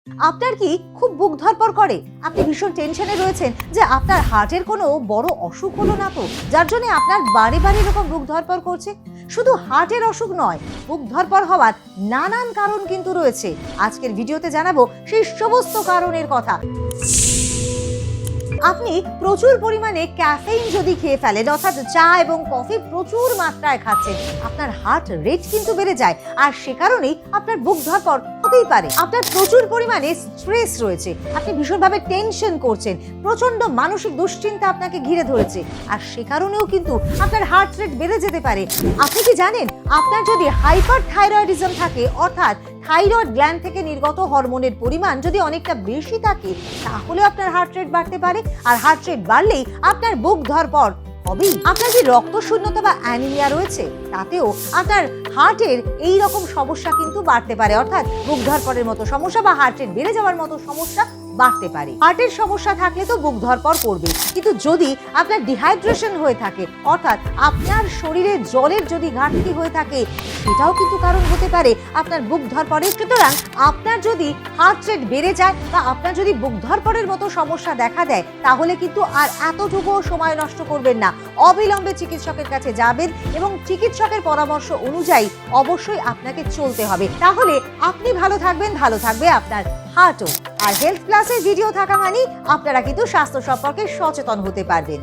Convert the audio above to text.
আপনার কি খুব বুক ধড়ফড় করে? আপনি ভীষণ টেনশনে রয়েছেন যে আপনার হার্টের কোনো বড় অসুখ হলো না তো, যার জন্য আপনার বারে বারে এরকম বুক ধড়ফড় করছে? শুধু হার্টের অসুখ নয়, বুক ধড়ফড় হওয়ার নানান কারণ কিন্তু রয়েছে। আজকের ভিডিওতে জানাবো সেই সমস্ত কারণের কথা। আপনি প্রচুর পরিমাণে ক্যাফেইন যদি খেয়ে ফেলেন, অর্থাৎ চা এবং কফি প্রচুর মাত্রায় খাচ্ছেন, আপনার হার্ট রেট কিন্তু বেড়ে যায়, আর সে কারণেই আপনার বুক ধড়ফড় হতেই পারে। আপনার প্রচুর পরিমাণে স্ট্রেস রয়েছে, আপনি ভীষণভাবে টেনশন করছেন, প্রচন্ড মানসিক দুশ্চিন্তা আপনাকে ঘিরে ধরেছে, আর সে কারণেও কিন্তু আপনার হার্ট রেট বেড়ে যেতে পারে। আপনি কি জানেন, আপনার যদি হাইপার থাইরয়েডিজম থাকে, অর্থাৎ থাইরয়েড গ্ল্যান্ড থেকে নির্গত হরমোনের পরিমাণ যদি অনেকটা বেশি থাকে, তাহলে আপনার হার্ট রেট বাড়তে পারে, আর হার্ট রেট বাড়লেই আপনার বুক ধড়ফড় হবেই। আপনার যে রক্তশূন্যতা বা অ্যানিমিয়া রয়েছে, তাতেও আপনার হার্টের এই রকম সমস্যা কিন্তু বাড়তে পারে, অর্থাৎ বুক ধড়ফড়ের মতো সমস্যা বা হার্ট রেট বেড়ে যাওয়ার মতো সমস্যা বাড়তে পারে। হার্টের সমস্যা থাকলে তো বুক ধড়ফড় করবে, কিন্তু যদি আপনার ডিহাইড্রেশন হয়ে থাকে, অর্থাৎ আপনার শরীরে জলের যদি ঘাটতি হয়ে থাকে, সেটাও কিন্তু কারণ হতে পারে আপনার বুক ধড়ফড়ের। সুতরাং আপনার যদি হার্ট রেট বেড়ে যায় বা আপনার যদি বুক ধড়ফড়ের মতো সমস্যা দেখা দেয়, তাহলে কিন্তু আর এতটুকুও সময় নষ্ট করবেন না, অবিলম্বে চিকিৎসকের কাছে যাবেন এবং চিকিৎসকের পরামর্শ অনুযায়ী অবশ্যই আপনাকে চলতে হবে। তাহলে আপনি ভালো থাকবেন, ভালো থাকবে আপনার হার্টও। আর হেলথ প্লাসের ভিডিও থাকা মানেই আপনারা কিন্তু স্বাস্থ্য সম্পর্কে সচেতন হতে পারবেন।